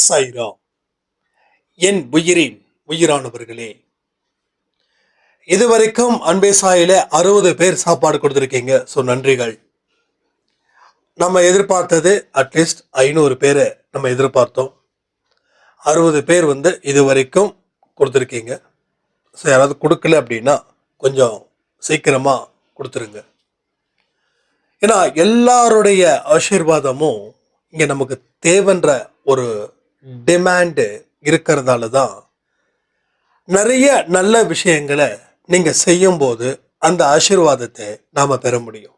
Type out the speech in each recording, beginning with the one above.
சாய்ராம். என் உயிரின் உயிரானவர்களே, இதுவரைக்கும் அன்பே சாயில 60 பேர் சாப்பாடு கொடுத்துருக்கீங்க. ஸோ நன்றிகள். நம்ம எதிர்பார்த்தது அட்லீஸ்ட் 500 பேரை நம்ம எதிர்பார்த்தோம். 60 பேர் இதுவரைக்கும் கொடுத்துருக்கீங்க. ஸோ யாராவது கொடுக்கல அப்படின்னா கொஞ்சம் சீக்கிரமாக கொடுத்துருங்க. ஏன்னா எல்லாருடைய ஆசீர்வாதமும் இங்கே நமக்கு தேவைன்ற ஒரு டிமாண்டு இருக்கிறதால தான் நிறைய நல்ல விஷயங்களை நீங்கள் செய்யும்போது அந்த ஆசீர்வாதத்தை நாம் பெற முடியும்.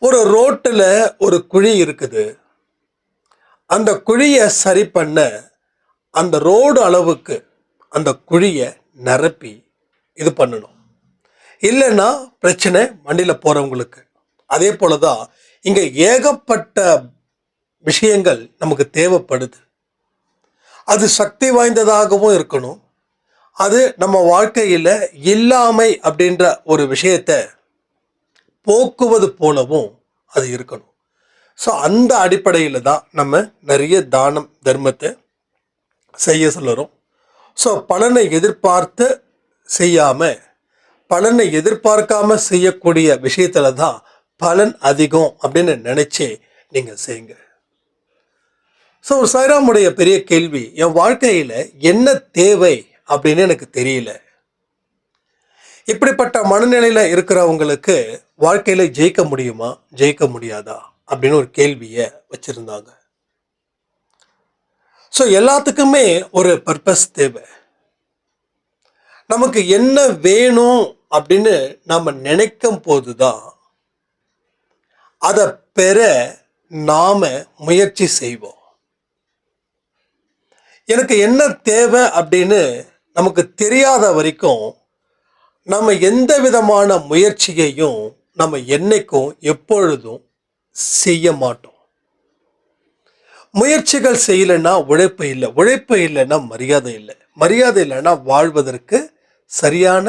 ஒரு ரோட்டில் ஒரு குழி இருக்குது. அந்த குழியை சரி பண்ண அந்த ரோடு அளவுக்கு அந்த குழியை நிரப்பி இது பண்ணணும். இல்லைன்னா பிரச்சனை வண்டியில் போகிறவங்களுக்கு. அதே போல தான் இங்கே ஏகப்பட்ட விஷயங்கள் நமக்கு தேவைப்படுது. அது சக்தி வாய்ந்ததாகவும் இருக்கணும். அது நம்ம வாழ்க்கையில் இல்லாமை அப்படின்ற ஒரு விஷயத்தை போக்குவது போலவும் அது இருக்கணும். ஸோ அந்த அடிப்படையில் தான் நம்ம நிறைய தானம் தர்மத்தை செய்ய சொல்லுறோம். ஸோ பலனை எதிர்பார்த்து செய்யாமல் பலனை எதிர்பார்க்காம செய்யக்கூடிய விஷயத்துல தான் பலன் அதிகம் அப்படின்னு நினைச்சு நீங்கள் செய்யுங்க. ஸோ ஒரு சாய்ராமுடைய பெரிய கேள்வி, என் வாழ்க்கையில் என்ன தேவை அப்படின்னு எனக்கு தெரியல. இப்படிப்பட்ட மனநிலையில் இருக்கிறவங்களுக்கு வாழ்க்கையில் ஜெயிக்க முடியுமா ஜெயிக்க முடியாதா அப்படின்னு ஒரு கேள்வியை வச்சுருந்தாங்க. ஸோ எல்லாத்துக்குமே ஒரு பர்பஸ் தேவை. நமக்கு என்ன வேணும் அப்படின்னு நாம் நினைக்கும் போது தான் அதை பெற நாம் முயற்சி செய்வோம். எனக்கு என்ன தேவை அப்படின்னு நமக்கு தெரியாத வரைக்கும் நம்ம எந்த விதமான முயற்சியையும் நம்ம என்னைக்கும் எப்பொழுதும் செய்ய மாட்டோம். முயற்சிகள் செய்யலைன்னா உழைப்பு இல்லை, உழைப்பு இல்லைன்னா மரியாதை இல்லை, மரியாதை இல்லைன்னா வாழ்வதற்கு சரியான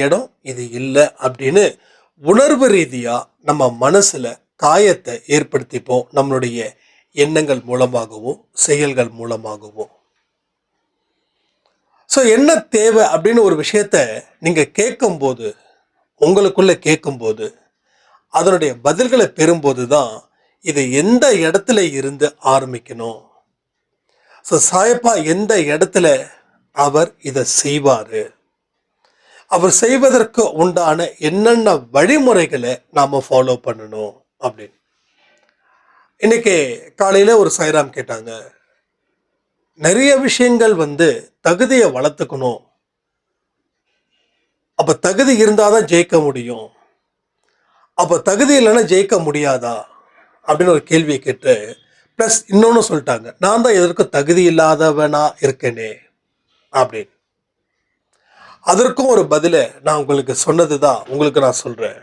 இடம் இது இல்லை அப்படின்னு உணர்வு ரீதியாக நம்ம மனசில் காயத்தை ஏற்படுத்திப்போம். நம்மளுடைய எண்ணங்கள் மூலமாகவும் செயல்கள் மூலமாகவும். ஸோ என்ன தேவை அப்படின்னு ஒரு விஷயத்த நீங்கள் கேட்கும்போது, உங்களுக்குள்ளே கேட்கும்போது, அதனுடைய பதில்களை பெறும்போது தான் இதை எந்த இடத்துல இருந்து ஆரம்பிக்கணும். ஸோ சாயப்பா எந்த இடத்துல அவர் இதை செய்வார், அவர் செய்வதற்கு உண்டான என்னென்ன வழிமுறைகளை நாம் ஃபாலோ பண்ணணும் அப்படின்னு. இன்னைக்கு காலையில் ஒரு சாய்ராம் கேட்டாங்க, நிறைய விஷயங்கள் தகுதியை வளர்த்துக்கணும், அப்போ தகுதி இருந்தால் தான் ஜெயிக்க முடியும், அப்போ தகுதி இல்லைன்னா ஜெயிக்க முடியாதா அப்படின்னு ஒரு கேள்வியை கேட்டு ப்ளஸ் இன்னொன்று சொல்லிட்டாங்க, நான் தான் எதற்கும் தகுதி இல்லாதவனா இருக்கேனே அப்படின்னு. அதற்கும் ஒரு பதிலை நான் உங்களுக்கு சொன்னது தான் உங்களுக்கு நான் சொல்கிறேன்.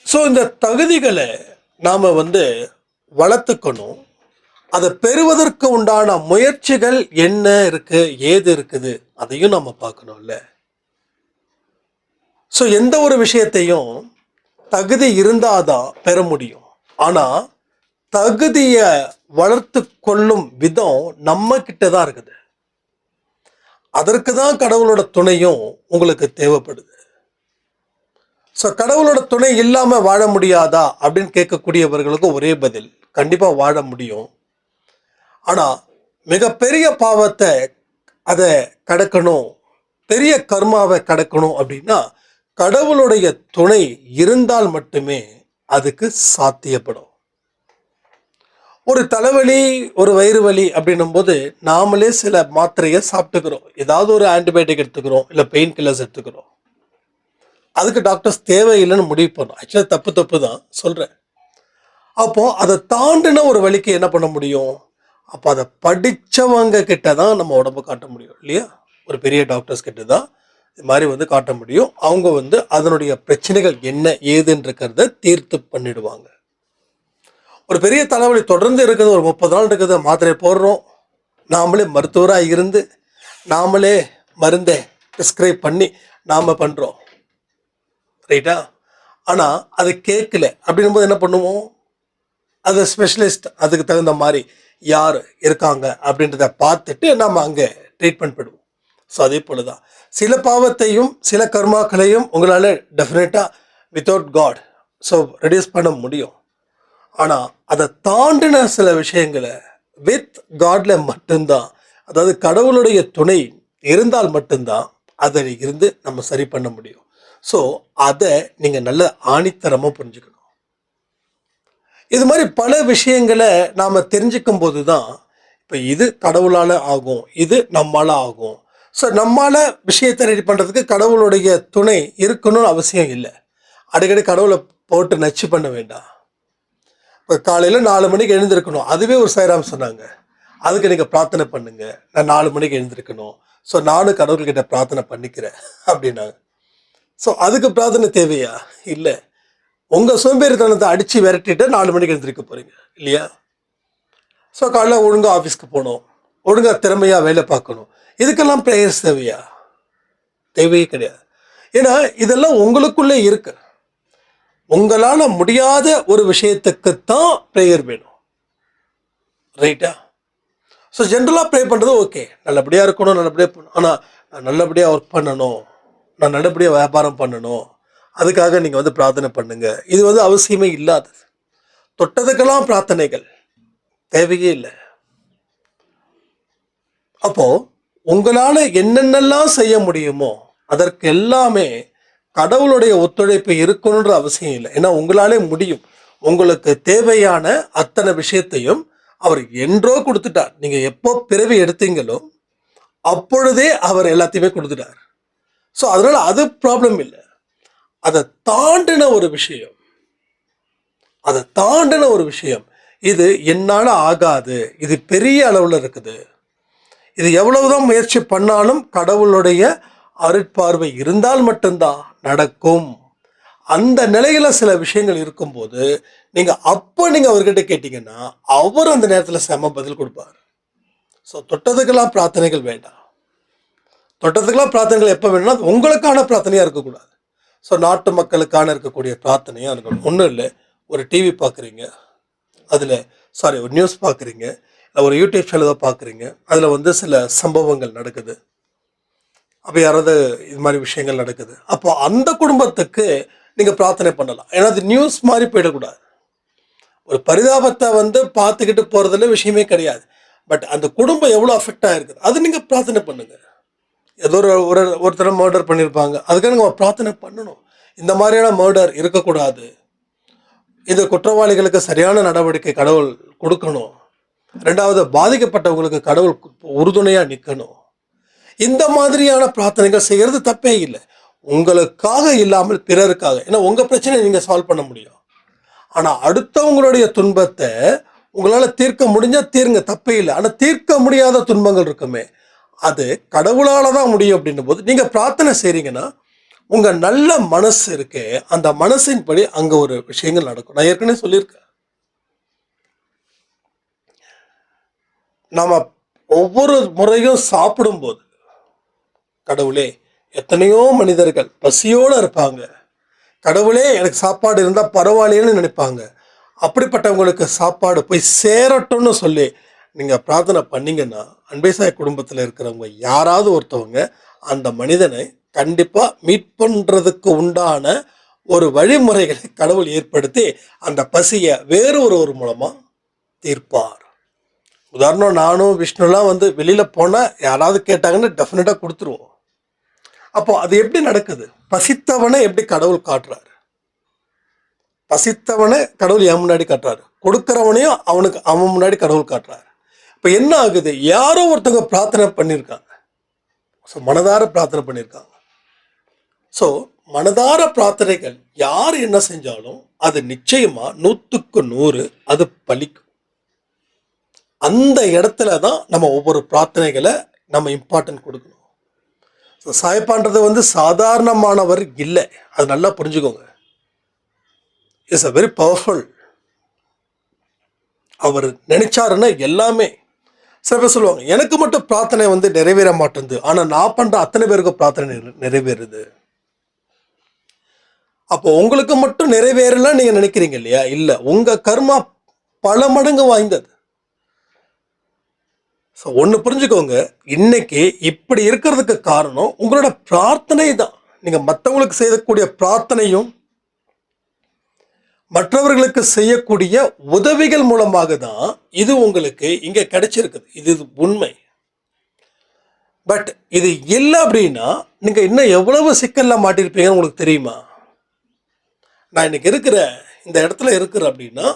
ஸோ இந்த தகுதிகளை நாம் வளர்த்துக்கணும். அதை பெறுவதற்கு உண்டான முயற்சிகள் என்ன இருக்குது ஏது இருக்குது அதையும் நம்ம பார்க்கணும்ல. ஸோ எந்த ஒரு விஷயத்தையும் தகுதி இருந்தாதான் பெற முடியும். ஆனால் தகுதியை வளர்த்து கொள்ளும் விதம் நம்ம கிட்ட தான் இருக்குது. அதற்கு தான் கடவுளோட துணையும் உங்களுக்கு தேவைப்படுது. ஸோ கடவுளோட துணை இல்லாமல் வாழ முடியாதா அப்படின்னு கேட்கக்கூடியவர்களுக்கு ஒரே பதில், கண்டிப்பாக வாழ முடியும். ஆனால் மிகப்பெரிய பாவத்தை அதை கடக்கணும், பெரிய கர்மாவை கடக்கணும் அப்படின்னா கடவுளுடைய துணை இருந்தால் மட்டுமே அதுக்கு சாத்தியப்படும். ஒரு தலைவலி, ஒரு வயிறு வலி அப்படின்னும் போது நாமளே சில மாத்திரையை சாப்பிட்டுக்கிறோம், ஏதாவது ஒரு ஆன்டிபயோட்டிக் எடுத்துக்கிறோம், இல்லை பெயின் கில்லர்ஸ் எடுத்துக்கிறோம். அதுக்கு டாக்டர்ஸ் தேவையில்லைன்னு முடிவு பண்ணோம். ஆக்சுவலாக தப்பு தான் சொல்கிறேன். அப்போது அதை தாண்டின ஒரு வலிக்கு என்ன பண்ண முடியும்? அப்போ அதை படித்தவங்க கிட்ட தான் நம்ம உடம்பு காட்ட முடியும் இல்லையா? ஒரு பெரிய டாக்டர்ஸ் கிட்ட தான் இது மாதிரி காட்ட முடியும். அவங்க அதனுடைய பிரச்சனைகள் என்ன ஏதுன்றக்கிறத தீர்த்து பண்ணிடுவாங்க. ஒரு பெரிய தலைவலி தொடர்ந்து இருக்குது, ஒரு 30 நாள் இருக்குது, மாத்திரை போடுறோம், நாமளே மருத்துவராக இருந்து நாமளே மருந்தை ப்ரிஸ்கிரைப் பண்ணி நாம் பண்ணுறோம், ரைட்டா? ஆனால் அது கேட்கல அப்படின்னும் போது என்ன பண்ணுவோம்? அது ஸ்பெஷலிஸ்ட் அதுக்கு தகுந்த மாதிரி யார் இருக்காங்க அப்படின்றத பார்த்துட்டு நம்ம அங்கே ட்ரீட்மெண்ட் பண்ணுவோம். ஸோ அதே போல தான் சில பாவத்தையும் சில கர்மாக்களையும் உங்களால் டெஃபினட்டாக வித்தவுட் காட் ஸோ ரெடியூஸ் பண்ண முடியும். ஆனால் அதை தாண்டின சில விஷயங்களை வித் காட்ல மட்டும்தான், அதாவது கடவுளுடைய துணை இருந்தால் மட்டும்தான் அதில் இருந்து நம்ம சரி பண்ண முடியும். ஸோ அதை நீங்கள் நல்ல ஆணித்தரமாக புரிஞ்சுக்கணும். இது மாதிரி பல விஷயங்களை நாம் தெரிஞ்சுக்கும் போது தான் இப்போ இது கடவுளால் ஆகும், இது நம்மளால் ஆகும். ஸோ நம்மளால் விஷயத்தை ரெடி பண்ணுறதுக்கு கடவுளுடைய துணை இருக்கணும்னு அவசியம் இல்லை. அடிக்கடி கடவுளை போட்டு நச்சு பண்ண வேண்டாம். இப்போ காலையில் 4 மணிக்கு எழுந்திருக்கணும், அதுவே ஒரு சாய்ராம் சொன்னாங்க. அதுக்கு நீங்கள் பிரார்த்தனை பண்ணுங்க, நான் 4 மணிக்கு எழுந்திருக்கணும், ஸோ நானும் கடவுள்கிட்ட பிரார்த்தனை பண்ணிக்கிறேன் அப்படின்னாங்க. ஸோ அதுக்கு பிரார்த்தனை தேவையா? இல்லை. உங்கள் சோம்பேறித்தனத்தை அடித்து விரட்டிட்டு 4 மணிக்கு எழுந்திருக்க போகிறீங்க இல்லையா? ஸோ காலைல ஒழுங்காக ஆஃபீஸ்க்கு போகணும், ஒழுங்காக திறமையாக வேலை பார்க்கணும். இதுக்கெல்லாம் ப்ரேயர்ஸ் தேவையா? தேவையே கிடையாது. ஏன்னா இதெல்லாம் உங்களுக்குள்ளே இருக்கு. உங்களால் முடியாத ஒரு விஷயத்துக்குத்தான் ப்ரேயர் வேணும், ரைட்டா? ஸோ ஜென்ரலாக ப்ரே பண்ணுறது ஓகே, நல்லபடியாக இருக்கணும், நல்லபடியாக பண்ணணும். ஆனால் நான் நல்லபடியாக ஒர்க் பண்ணணும், நான் நல்லபடியாக வியாபாரம் பண்ணணும், அதுக்காக நீங்கள் வந்து பிரார்த்தனை பண்ணுங்க. இது வந்து அவசியமே இல்லாதது. தொட்டதுக்கெல்லாம் பிரார்த்தனைகள் தேவையே இல்லை. அப்போது உங்களால் என்னென்னலாம் செய்ய முடியுமோ அதற்கு எல்லாமே கடவுளுடைய ஒத்துழைப்பு இருக்கணுன்ற அவசியம் இல்லை. ஏன்னா உங்களாலே முடியும். உங்களுக்கு தேவையான அத்தனை விஷயத்தையும் அவர் என்றோ கொடுத்துட்டார். நீங்கள் எப்போ பிறவி எடுத்தீங்களோ அப்பொழுதே அவர் எல்லாத்தையுமே கொடுத்துட்டார். ஸோ அதனால் அது ப்ராப்ளம் இல்லை. அதை தாண்டின ஒரு விஷயம் இது என்னால் ஆகாது, இது பெரிய அளவில் இருக்குது, இது எவ்வளவுதான் முயற்சி பண்ணாலும் கடவுளுடைய அருட்பார்வை இருந்தால் மட்டும்தான் நடக்கும். அந்த நிலையில் சில விஷயங்கள் இருக்கும்போது நீங்கள் அவர்கிட்ட கேட்டிங்கன்னா அவர் அந்த நேரத்தில் செம பதில் கொடுப்பார். ஸோ தொட்டதுக்கெல்லாம் பிரார்த்தனைகள் வேண்டாம். தொட்டதுக்கெல்லாம் பிரார்த்தனைகள் எப்போ வேணும்னா அது உங்களுக்கான பிரார்த்தனையாக இருக்கக்கூடாது. ஸோ நாட்டு மக்களுக்கான இருக்கக்கூடிய பிரார்த்தனையாக இருக்கணும். ஒன்றும் இல்லை, ஒரு டிவி பார்க்குறீங்க, ஒரு நியூஸ் பார்க்குறீங்க, ஒரு யூடியூப் சேனல் பார்க்குறீங்க, அதில் வந்து சில சம்பவங்கள் நடக்குது, அப்போ யாராவது இது மாதிரி விஷயங்கள் நடக்குது, அப்போ அந்த குடும்பத்துக்கு நீங்கள் பிரார்த்தனை பண்ணலாம். ஏன்னா அது நியூஸ் மாதிரி போயிடக்கூடாது. ஒரு பரிதாபத்தை வந்து பார்த்துக்கிட்டு போகிறதுல விஷயமே கிடையாது. பட் அந்த குடும்பம் எவ்வளோ அஃபெக்ட் ஆகிருக்குது அது நீங்கள் பிரார்த்தனை பண்ணுங்கள். ஏதோ ஒருத்தரை மர்டர் பண்ணியிருப்பாங்க, அதுக்காக நம்ம பிரார்த்தனை பண்ணணும். இந்த மாதிரியான மர்டர் இருக்கக்கூடாது, இந்த குற்றவாளிகளுக்கு சரியான நடவடிக்கை கடவுள் கொடுக்கணும். ரெண்டாவது, பாதிக்கப்பட்டவங்களுக்கு கடவுள் உறுதுணையாக நிற்கணும். இந்த மாதிரியான பிரார்த்தனைகள் செய்கிறது தப்பே இல்லை, உங்களுக்காக இல்லாமல் பிறருக்காக. ஏன்னா உங்கள் பிரச்சனையை நீங்கள் சால்வ் பண்ண முடியும். ஆனால் அடுத்தவங்களுடைய துன்பத்தை உங்களால் தீர்க்க முடிஞ்சால் தீருங்க, தப்பே இல்லை. ஆனால் தீர்க்க முடியாத துன்பங்கள் இருக்குமே, அது கடவுளால் தான் முடியும். அப்படின்னும் போது நீங்கள் பிரார்த்தனை செய்கிறீங்கன்னா உங்கள் நல்ல மனசு இருக்கே, அந்த மனசின் படி அங்கே ஒரு விஷயங்கள் நடக்கும். நான் ஏற்கனவே சொல்லியிருக்கேன், நாம் ஒவ்வொரு முறையும் சாப்பிடும்போது கடவுளே, எத்தனையோ மனிதர்கள் பசியோடு இருப்பாங்க, கடவுளே எனக்கு சாப்பாடு இருந்தால் பரவாயில்லைன்னு நினைப்பாங்க. அப்படிப்பட்டவங்களுக்கு சாப்பாடு போய் சேரட்டும்னு சொல்லி நீங்கள் பிரார்த்தனை பண்ணிங்கன்னா அன்பேசாய் குடும்பத்தில் இருக்கிறவங்க யாராவது ஒருத்தவங்க அந்த மனிதனை கண்டிப்பாக மீட் பண்ணுறதுக்கு உண்டான ஒரு வழிமுறைகளை கடவுள் ஏற்படுத்தி அந்த பசியை வேறு ஒரு மூலமாக தீர்ப்பார். உதாரணம், நானும் விஷ்ணுலாம் வந்து வெளியில் போனால் யாராவது கேட்டாங்கன்னு டெஃபினட்டாக கொடுத்துருவோம். அப்போ அது எப்படி நடக்குது? பசித்தவனை எப்படி கடவுள் காட்டுறாரு? பசித்தவனை கடவுள் என் முன்னாடி காட்டுறாரு, கொடுக்குறவனையும் அவன் முன்னாடி கடவுள் காட்டுறாரு. இப்போ என்ன ஆகுது? யாரோ ஒருத்தவங்க பிரார்த்தனை பண்ணியிருக்காங்க, ஸோ மனதார பிரார்த்தனை பண்ணியிருக்காங்க. ஸோ மனதார பிரார்த்தனைகள் யார் என்ன செஞ்சாலும் அது நிச்சயமாக 100க்கு 100 அது பலிக்கும். அந்த இடத்துல தான் நம்ம ஒவ்வொரு பிரார்த்தனைகளை நம்ம இம்பார்ட்டன்ட் கொடுக்கணும். ஸோ சாயப்பான்றது வந்து சாதாரணமானவர் இல்லை, அது நல்லா புரிஞ்சுக்கோங்க. It's a very powerful. அவர் நினைச்சாருன்னா எல்லாமே. சில பேர் சொல்லுவாங்க, எனக்கு மட்டும் பிரார்த்தனை வந்து நிறைவேற மாட்டேங்குது, ஆனால் நான் பண்ணுற அத்தனை பேருக்கு பிரார்த்தனை நிறைவேறுது. அப்போ உங்களுக்கு மட்டும் நிறைவேறலாம் நீங்கள் நினைக்கிறீங்க இல்லையா? இல்லை, உங்கள் கர்மா பல மடங்கு வாய்ந்தது. ஸோ ஒன்று புரிஞ்சுக்கோங்க, இன்னைக்கு இப்படி இருக்கிறதுக்கு காரணம் உங்களோட பிரார்த்தனை தான். நீங்கள் மற்றவங்களுக்கு செய்யக்கூடிய பிரார்த்தனையும் மற்றவர்களுக்கு செய்யக்கூடிய உதவிகள் மூலமாக தான் இது உங்களுக்கு இங்கே கிடைச்சிருக்குது. இது உண்மை. பட் இது இல்லை அப்படின்னா நீங்கள் இன்னும் எவ்வளவு சிக்கலில் மாட்டியிருப்பீங்கன்னு உங்களுக்கு தெரியுமா? நான் இன்னைக்கு இருக்கிற இந்த இடத்துல இருக்கிறேன் அப்படின்னா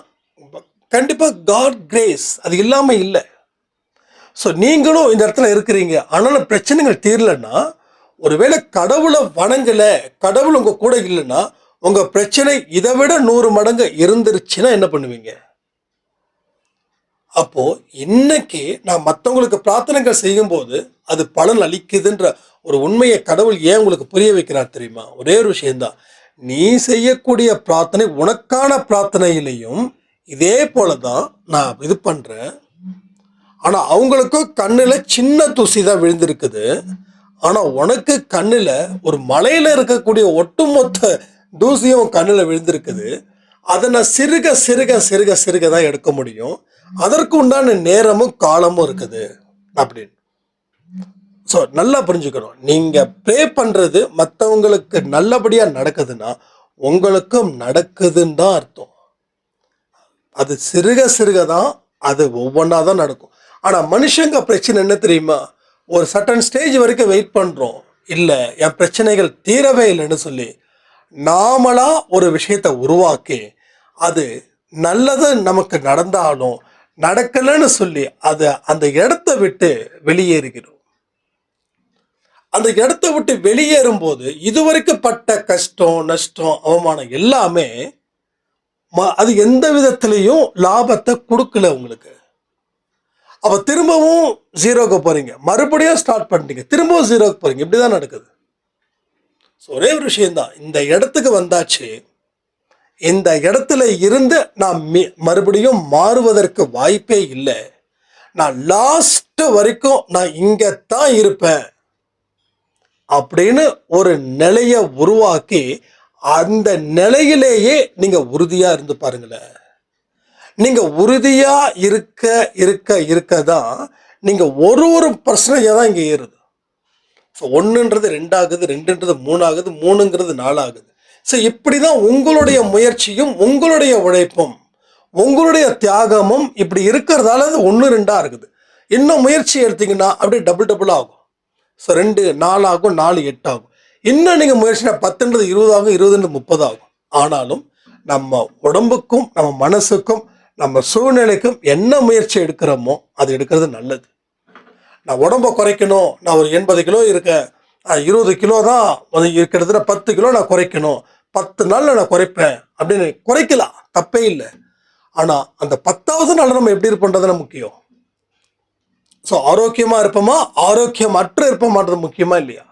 கண்டிப்பாக காட் கிரேஸ் அது இல்லாமல் இல்லை. ஸோ நீங்களும் இந்த இடத்துல இருக்கிறீங்க, ஆனாலும் பிரச்சனைகள் தீரலைன்னா, ஒருவேளை கடவுளை வணங்கலை, கடவுள் உங்கள் கூட இல்லைன்னா, உங்கள் பிரச்சனை இதை விட 100 மடங்கு இருந்துருச்சுன்னா என்ன பண்ணுவீங்க? அப்போது இன்னைக்கு நான் மற்றவங்களுக்கு பிரார்த்தனைகள் செய்யும்போது அது பலன் அளிக்குதுன்ற ஒரு உண்மையை கடவுள் ஏன் உங்களுக்கு புரிய வைக்கிறார் தெரியுமா? ஒரே ஒரு விஷயம்தான், நீ செய்யக்கூடிய பிரார்த்தனை உனக்கான பிரார்த்தனையிலையும் இதே போல தான் நான் இது பண்ணுறேன். ஆனால் அவங்களுக்கும் கண்ணில் சின்ன தூசி தான் விழுந்திருக்குது. ஆனால் உனக்கு கண்ணில் ஒரு மலையில் இருக்கக்கூடிய ஒட்டுமொத்த தூசியும் கண்ணில் விழுந்திருக்குது. அதை நான் சிறுக சிறுக சிறுக சிறுக தான் எடுக்க முடியும். அதற்கு உண்டான நேரமும் காலமும் இருக்குது அப்படின்னு. ஸோ நல்லா புரிஞ்சுக்கணும், நீங்கள் ப்ரே பண்ணுறது மற்றவங்களுக்கு நல்லபடியாக நடக்குதுன்னா உங்களுக்கும் நடக்குதுன்னு தான் அர்த்தம். அது சிறுக சிறுக தான், அது ஒவ்வொன்றா தான் நடக்கும். ஆனால் மனுஷங்க பிரச்சனை என்ன தெரியுமா? ஒரு சர்டன் ஸ்டேஜ் வரைக்கும் வெயிட் பண்ணுறோம், இல்லை என் பிரச்சனைகள் தீரவே இல்லைன்னு சொல்லி நாமளா ஒரு விஷயத்தை உருவாக்கி அது நல்லது நமக்கு நடந்தாலும் நடக்கலைன்னு சொல்லி அதை அந்த இடத்த விட்டு வெளியேறுகிறோம். அந்த இடத்த விட்டு வெளியேறும்போது இதுவரைக்கும் பட்ட கஷ்டம், நஷ்டம், அவமானம் எல்லாமே அது எந்த விதத்திலையும் லாபத்தை கொடுக்கல உங்களுக்கு. அப்போ திரும்பவும் ஜீரோக்கு போகிறீங்க, மறுபடியும் ஸ்டார்ட் பண்ணிட்டீங்க, திரும்பவும் ஜீரோக்கு போகிறீங்க. இப்படி தான் நடக்குது. ஸோ ஒரே ஒரு விஷயந்தான், இந்த இடத்துக்கு வந்தாச்சு, இந்த இடத்துல இருந்து நான் மறுபடியும் மாறுவதற்கு வாய்ப்பே இல்லை. நான் லாஸ்ட் வரைக்கும் நான் இங்கே தான் இருப்பேன் அப்படின்னு ஒரு நிலையை உருவாக்கி அந்த நிலையிலேயே நீங்கள் உறுதியாக இருந்து பாருங்களேன். நீங்கள் உறுதியாக இருக்க இருக்க இருக்க தான் நீங்கள் ஒரு பிரச்சனையாக தான் இங்கே ஏறுது. ஸோ 1ன்றது 2 ஆகுது, 2ன்றது 3 ஆகுது, 3ங்கிறது 4 ஆகுது. ஸோ இப்படி தான் உங்களுடைய முயற்சியும் உங்களுடைய உழைப்பும் உங்களுடைய தியாகமும் இப்படி இருக்கிறதால அது 1 2 இருக்குது. இன்னும் முயற்சி எடுத்தீங்கன்னா அப்படியே டபுள் ஆகும். ஸோ 2 4 ஆகும், 4 8 ஆகும். இன்னும் நீங்கள் முயற்சினா 10ன்றது 20 ஆகும், 20ன்றது 30 ஆகும். ஆனாலும் நம்ம உடம்புக்கும் நம்ம மனசுக்கும் நம்ம சூழ்நிலைக்கும் என்ன முயற்சி எடுக்கிறோமோ அது எடுக்கிறது நல்லது. நான் உடம்பை குறைக்கணும், நான் ஒரு 80 கிலோ இருக்கேன், 20 கிலோ தான் கிட்டத்தட்ட 10 கிலோ நான் குறைக்கணும், 10 நாளில் நான் குறைப்பேன் அப்படின்னு குறைக்கலாம், தப்பே இல்லை. ஆனால் அந்த 10வது நாள் நம்ம எப்படி இருப்போன்றதுனா முக்கியம். ஸோ ஆரோக்கியமாக இருப்போமா, ஆரோக்கியமற்ற இருப்போமான்றது முக்கியமா இல்லையா?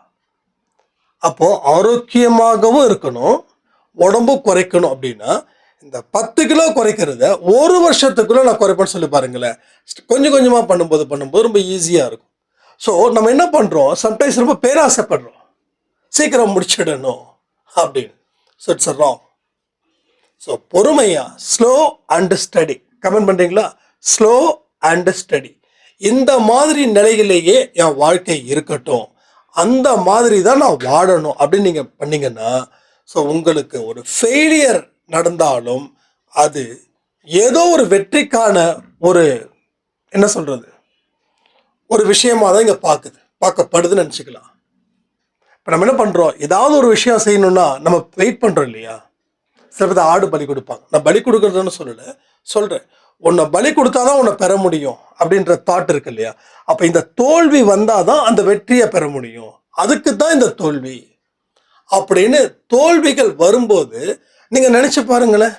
அப்போது ஆரோக்கியமாகவும் இருக்கணும், உடம்பும் குறைக்கணும். அப்படின்னா இந்த 10 கிலோ குறைக்கிறத 1 வருஷத்துக்குள்ள நான் குறைப்பேன்னு சொல்லி பாருங்களேன். கொஞ்சம் கொஞ்சமாக பண்ணும்போது ரொம்ப ஈஸியாக இருக்கும். ஸோ நம்ம என்ன பண்ணுறோம், சம்டைம்ஸ் ரொம்ப பேராசைப்படுறோம், சீக்கிரம் முடிச்சிடணும் அப்படின்னு. So it's wrong. ஸோ பொறுமையாக ஸ்லோ அண்ட் ஸ்டடி, கமெண்ட் பண்ணுறீங்களா? Slow and study. இந்த மாதிரி நிலையிலேயே என் வாழ்க்கை இருக்கட்டும், அந்த மாதிரி தான் நான் வாழணும் அப்படின்னு நீங்கள் பண்ணீங்கன்னா, ஸோ உங்களுக்கு ஒரு ஃபெயிலியர் நடந்தாலும் அது ஏதோ ஒரு வெற்றிக்கான ஒரு என்ன சொல்கிறது ஒரு விஷயமா தான் இங்கே பார்க்கப்படுதுன்னு நினச்சிக்கலாம். இப்போ நம்ம என்ன பண்ணுறோம், ஏதாவது ஒரு விஷயம் செய்யணும்னா நம்ம வெயிட் பண்ணுறோம் இல்லையா? சில பேர் ஆடு பலி கொடுப்பாங்க. நான் பலி கொடுக்குறதுன்னு சொல்கிறேன், உன்னை பலி கொடுத்தாதான் உன்னை பெற முடியும் அப்படின்ற தாட் இருக்கு இல்லையா? அப்போ இந்த தோல்வி வந்தால் தான் அந்த வெற்றியை பெற முடியும், அதுக்கு தான் இந்த தோல்வி அப்படின்னு. தோல்விகள் வரும்போது நீங்கள் நினச்சி பாருங்களேன்.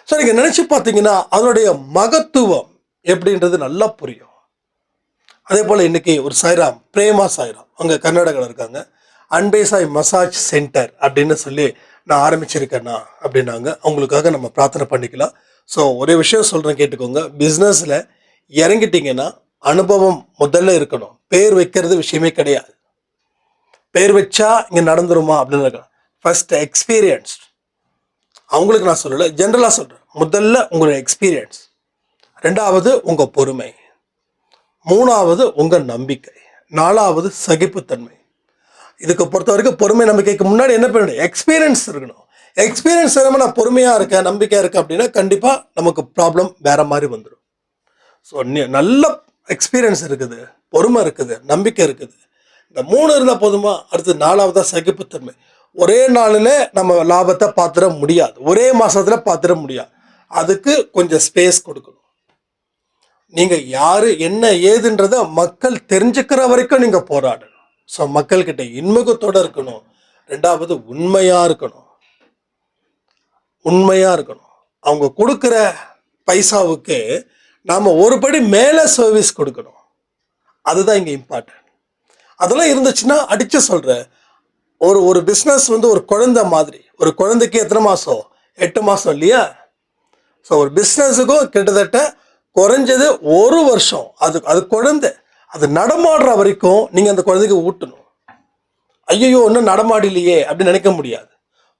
ஸோ நீங்கள் நினச்சி பார்த்தீங்கன்னா அதனுடைய மகத்துவம் எப்படின்றது நல்லா புரியும். அதே போல் இன்றைக்கி ஒரு சாய்ராம், பிரேமா சாய்ராம், அவங்க கர்நாடகாவில் இருக்காங்க. அன்பே சாய் மசாஜ் சென்டர் அப்படின்னு சொல்லி நான் ஆரம்பிச்சிருக்கேன்னா அப்படின்னாங்க. அவங்களுக்காக நம்ம பிரார்த்தனை பண்ணிக்கலாம். ஸோ ஒரே விஷயம் சொல்கிறேன், கேட்டுக்கோங்க. பிஸ்னஸில் இறங்கிட்டிங்கன்னா அனுபவம் முதல்ல இருக்கணும். பேர் வைக்கிறது விஷயமே கிடையாது. பேர் வச்சா இங்கே நடந்துருமா அப்படின்னு இருக்கலாம். First experience. அவங்களுக்கு நான் சொல்லலை, ஜென்ரலாக சொல்கிறேன். முதல்ல உங்களுடைய எக்ஸ்பீரியன்ஸ், ரெண்டாவது உங்கள் பொறுமை, மூணாவது உங்கள் நம்பிக்கை, நாலாவது சகிப்புத்தன்மை. இதுக்கு பொறுத்த வரைக்கும் பொறுமை நம்பிக்கைக்கு முன்னாடி என்ன பண்ணணும்? எக்ஸ்பீரியன்ஸ் இருக்கணும். எக்ஸ்பீரியன்ஸ் இல்லாமல் நான் பொறுமையாக இருக்கேன், நம்பிக்கையாக இருக்கேன் அப்படின்னா கண்டிப்பாக நமக்கு ப்ராப்ளம் வேறு மாதிரி வந்துடும். ஸோ நல்ல எக்ஸ்பீரியன்ஸ் இருக்குது, பொறுமை இருக்குது, நம்பிக்கை இருக்குது, இந்த 3 இருந்தால் போதுமா? அடுத்து 4வதாக சகிப்புத்தன்மை. ஒரே நாளில் நம்ம லாபத்தை பார்த்துட முடியாது, ஒரே மாதத்தில் பார்த்துட முடியாது. அதுக்கு கொஞ்சம் ஸ்பேஸ் கொடுக்கணும். நீங்கள் யார் என்ன ஏதுன்றதை மக்கள் தெரிஞ்சுக்கிற வரைக்கும் நீங்கள் போராடணும். ஸோ மக்கள்கிட்ட இன்முகத்தோடு இருக்கணும். ரெண்டாவது உண்மையாக இருக்கணும். அவங்க கொடுக்குற பைசாவுக்கு நாம் ஒரு படி மேலே சர்வீஸ் கொடுக்கணும். அதுதான் இங்கே இம்பார்ட்டன்ட். அதெல்லாம் இருந்துச்சுன்னா அடித்து சொல்கிறேன், ஒரு பிஸ்னஸ் வந்து ஒரு குழந்தை மாதிரி. ஒரு குழந்தைக்கு எத்தனை மாதம்? 8 மாதம் இல்லையா? ஸோ ஒரு பிஸ்னஸுக்கும் கிட்டத்தட்ட குறைஞ்சது 1 வருஷம். அது குழந்தை, அது நடமாடுற வரைக்கும் நீங்கள் அந்த குழந்தைக்கு ஊட்டணும். ஐயோ இன்னும் நடமாடலையே அப்படின்னு நினைக்க முடியாது.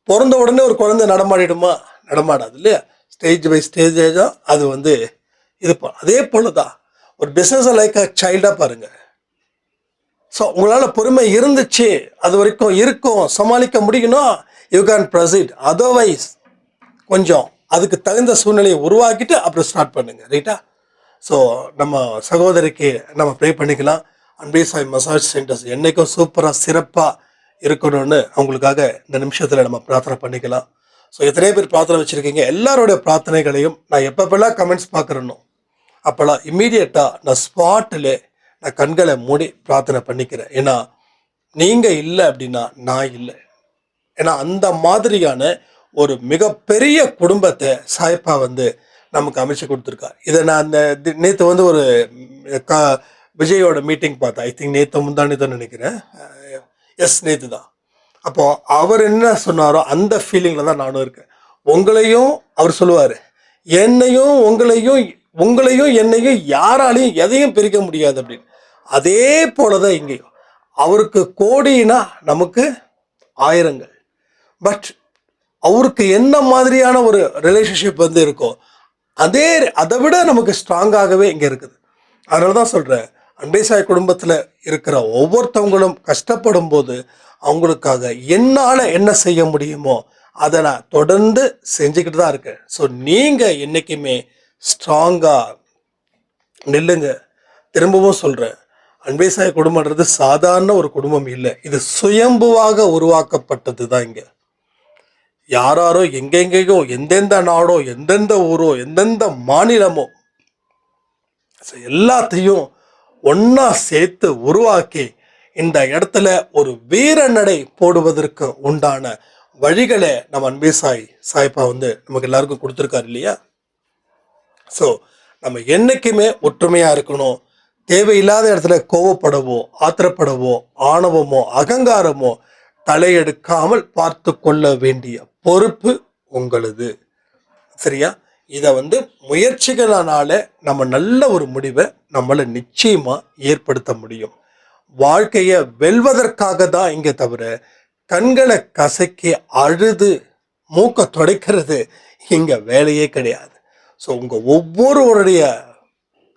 பிறந்த உடனே ஒரு குழந்தை நடமாடிடுமா? நடமாடாது இல்லையா? ஸ்டேஜ் பை ஸ்டேஜாக தான் அது வந்து இது. அதே போல தான் ஒரு பிஸ்னஸை லைக் அ சைல்டாக பாருங்கள். ஸோ உங்களால் பொறுமை இருந்துச்சு, அது வரைக்கும் இருக்கும், சமாளிக்க முடியும்னா யூ கேன் ப்ரொசீட். அதர்வைஸ் கொஞ்சம் அதுக்கு தகுந்த சூழ்நிலையை உருவாக்கிட்டு அப்புறம் ஸ்டார்ட் பண்ணுங்கள். ரைட்டா? ஸோ நம்ம சகோதரிக்கு நம்ம ப்ரே பண்ணிக்கலாம். அன்பே சாய் மசாஜ் சென்டர்ஸ் என்றைக்கும் சூப்பராக சிறப்பாக இருக்கணும்னு அவங்களுக்காக இந்த நிமிஷத்தில் நம்ம பிரார்த்தனை பண்ணிக்கலாம். ஸோ எத்தனையோ பேர் பிரார்த்தனை வச்சுருக்கீங்க. எல்லாருடைய பிரார்த்தனைகளையும் நான் எப்பப்பெல்லாம் கமெண்ட்ஸ் பார்க்குறேனோ அப்போல்லாம் இம்மீடியட்டாக நான் ஸ்பாட்டில் நான் கண்களை மூடி பிரார்த்தனை பண்ணிக்கிறேன். ஏன்னா நீங்கள் இல்லை அப்படின்னா நான் இல்லை. ஏன்னா அந்த மாதிரியான ஒரு மிகப்பெரிய குடும்பத்தை சாய்ப்பா வந்து நமக்கு அமைச்சு கொடுத்துருக்கார். இதை நான் அந்த நேற்று வந்து ஒரு விஜயோட மீட்டிங் பார்த்தேன். ஐ திங்க் நேற்று முந்தானேதான் நினைக்கிறேன். நேற்று தான். அப்போது அவர் என்ன சொன்னாரோ அந்த ஃபீலிங்கில் தான் நானும் இருக்கேன். உங்களையும் அவர் சொல்லுவார், என்னையும் உங்களையும் என்னையும் யாராலையும் எதையும் பிரிக்க முடியாது அப்படின்னு. அதே போல தான் இங்கேயும் அவருக்கு கோடினா நமக்கு ஆயிரங்கள். பட் அவருக்கு என்ன மாதிரியான ஒரு ரிலேஷன்ஷிப் வந்து இருக்கோ அதை விட நமக்கு ஸ்ட்ராங்காகவே இங்கே இருக்குது. அதனால தான் சொல்கிறேன், அன்பே சாய் குடும்பத்தில் இருக்கிற ஒவ்வொருத்தவங்களும் கஷ்டப்படும் போது அவங்களுக்காக என்னால் என்ன செய்ய முடியுமோ அதை நான் தொடர்ந்து செஞ்சுக்கிட்டு தான் இருக்கேன். ஸோ நீங்கள் என்றைக்குமே ஸ்ட்ராங்காக நில்லுங்க. திரும்பவும் சொல்கிறேன், அன்பே சாய் குடும்பம்ன்றது சாதாரண ஒரு குடும்பம் இல்லை. இது சுயம்புவாக உருவாக்கப்பட்டது தான். இங்கே யாரோ எங்கெங்கேயோ எந்தெந்த நாடோ எந்தெந்த ஊரோ எந்தெந்த மாநிலமோ எல்லாத்தையும் ஒன்றா சேர்த்து உருவாக்கி இந்த இடத்துல ஒரு வீரநடை போடுவதற்கு உண்டான வழிகளை நம்ம அன்பே சாய்ப்பா வந்து நமக்கு எல்லாருக்கும் கொடுத்துருக்காரு இல்லையா? ஸோ நம்ம என்றைக்குமே ஒற்றுமையாக இருக்கணும். தேவையில்லாத இடத்துல கோவப்படவோ ஆத்திரப்படவோ ஆணவமோ அகங்காரமோ தலையெடுக்காமல் பார்த்து கொள்ள வேண்டிய பொறுப்பு உங்களது. சரியா? இதை வந்து முயற்சிகளானால நம்ம நல்ல ஒரு முடிவை நம்மளை நிச்சயமாக ஏற்படுத்த முடியும். வாழ்க்கையை வெல்வதற்காக தான் இங்கே தவிர கண்களை கசக்கி அழுது மூக்க துடைக்கிறது இங்கே வேலையே கிடையாது. ஸோ உங்கள் ஒவ்வொருவருடைய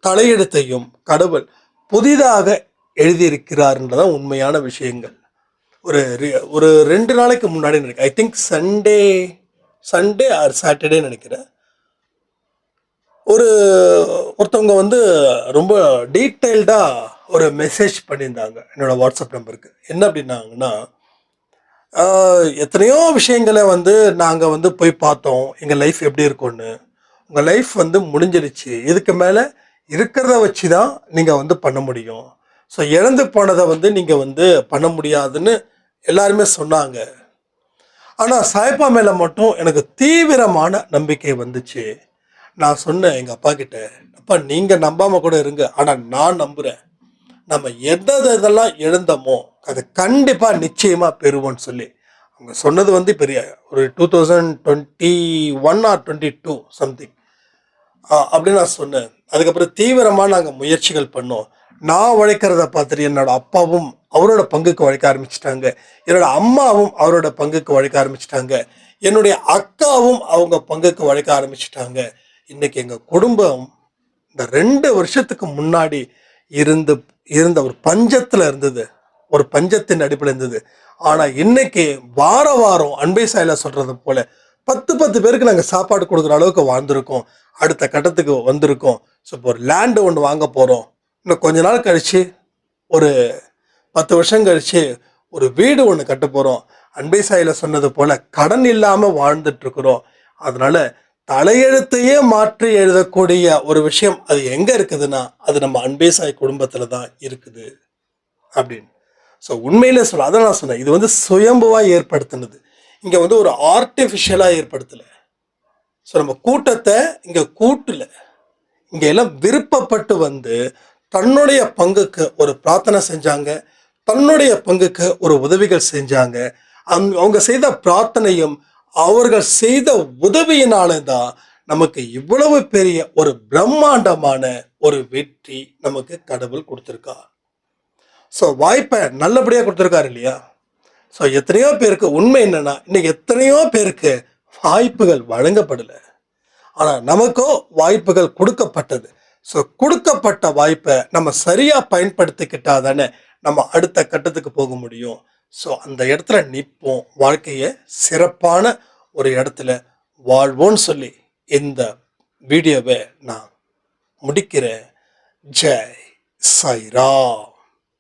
தலையெழுத்தையும் கடவுள் புதிதாக எழுதியிருக்கிறார்ன்றதான் உண்மையான விஷயங்கள். ஒரு 2 நாளைக்கு முன்னாடி நினைக்கிறேன், I think Sunday or Saturday நினைக்கிறேன், ஒருத்தவங்க வந்து ரொம்ப டீட்டெயில்டாக ஒரு மெசேஜ் பண்ணியிருந்தாங்க என்னோடய வாட்ஸ்அப் நம்பருக்கு. என்ன அப்படின்னாங்கன்னா, எத்தனையோ விஷயங்களை வந்து நாங்கள் வந்து போய் பார்த்தோம், எங்கள் லைஃப் எப்படி இருக்கும்னு. உங்கள் லைஃப் வந்து முடிஞ்சிருச்சு, இதுக்கு மேலே இருக்கிறத வச்சு தான் நீங்கள் வந்து பண்ண முடியும். ஸோ இழந்து போனதை வந்து நீங்கள் வந்து பண்ண முடியாதுன்னு எல்லாருமே சொன்னாங்க. ஆனால் சாய்ப்பா மேலே மட்டும் எனக்கு தீவிரமான நம்பிக்கை வந்துச்சு. நான் சொன்னேன் எங்கள் அப்பா கிட்ட, அப்பா நீங்கள் நம்பாமல் கூட இருங்க, ஆனால் நான் நம்புகிறேன், நம்ம எதெல்லாம் எழுந்தோமோ அதை கண்டிப்பாக நிச்சயமாக பெறுவோன்னு சொல்லி அவங்க சொன்னது வந்து பெரிய ஒரு 2021 ஆர் 22 சம்திங் அப்படின்னு நான் சொன்னேன். அதுக்கப்புறம் தீவிரமாக நாங்கள் முயற்சிகள் பண்ணோம். நான் உழைக்கிறத பார்த்துட்டு என்னோட அப்பாவும் அவரோட பங்குக்கு உழைக்க ஆரம்பிச்சிட்டாங்க, என்னோட அம்மாவும் அவரோட பங்குக்கு உழைக்க ஆரம்பிச்சிட்டாங்க. என்னுடைய அக்காவும் அவங்க பங்குக்கு உழைக்க ஆரம்பிச்சிட்டாங்க. இன்னைக்கு எங்க குடும்பம் இந்த 2 வருஷத்துக்கு முன்னாடி இருந்து இருந்த ஒரு பஞ்சத்துல இருந்தது. ஒரு பஞ்சத்தின் அடிப்படையில் இருந்தது. ஆனா இன்னைக்கு வாரம் அன்பை சாயலா சொல்றது போல 10 பேருக்கு நாங்க சாப்பாடு கொடுக்குற அளவுக்கு வாழ்ந்திருக்கோம். அடுத்த கட்டத்துக்கு வந்திருக்கோம். ஸோ இப்போ ஒரு லேண்ட் ஒன்று வாங்க போறோம். இன்னும் கொஞ்ச நாள் கழிச்சு ஒரு 10 வருஷம் கழிச்சு ஒரு வீடு ஒன்று கட்ட போறோம். அன்பை சாயில சொன்னது போல கடன் இல்லாம வாழ்ந்துட்டு இருக்கிறோம். அதனால தலையெழுத்தையே மாற்றி எழுதக்கூடிய ஒரு விஷயம் அது எங்க இருக்குதுன்னா அது நம்ம அன்பே சாய் குடும்பத்துல தான் இருக்குது அப்படின்னு. ஸோ உண்மையிலே சொல்ல அதான் நான் சொன்னேன், இது வந்து சுயம்புவா ஏற்படுத்தினது. இங்க வந்து ஒரு ஆர்டிஃபிஷியலா ஏற்படுத்தல. ஸோ நம்ம கூட்டத்தை இங்க கூட்டல. இங்க எல்லாம் விருப்பப்பட்டு வந்து தன்னுடைய பங்குக்கு ஒரு பிரார்த்தனை செஞ்சாங்க, தன்னுடைய பங்குக்கு ஒரு உதவிகள் செஞ்சாங்க. அவங்க செய்த பிரார்த்தனையும் அவர்கள் செய்த உதவியினால தான் நமக்கு இவ்வளவு பெரிய ஒரு பிரம்மாண்டமான ஒரு வெற்றி நமக்கு கடவுள் கொடுத்துருக்கா. ஸோ வாய்ப்பை நல்லபடியா கொடுத்துருக்காரு இல்லையா? ஸோ எத்தனையோ பேருக்கு உண்மை என்னன்னா இன்னைக்கு எத்தனையோ பேருக்கு வாய்ப்புகள் வழங்கப்படலை. ஆனா நமக்கோ வாய்ப்புகள் கொடுக்கப்பட்டது. ஸோ கொடுக்கப்பட்ட வாய்ப்பை நம்ம சரியா பயன்படுத்திக்கிட்டா தானே நம்ம அடுத்த கட்டத்துக்கு போக முடியும். ஸோ அந்த இடத்துல நிற்போம், வாழ்க்கையை சிறப்பான ஒரு இடத்துல வாழ்வோன்னு சொல்லி இந்த வீடியோவை நான் முடிக்கிறேன். ஜெய் சாய்ராம்.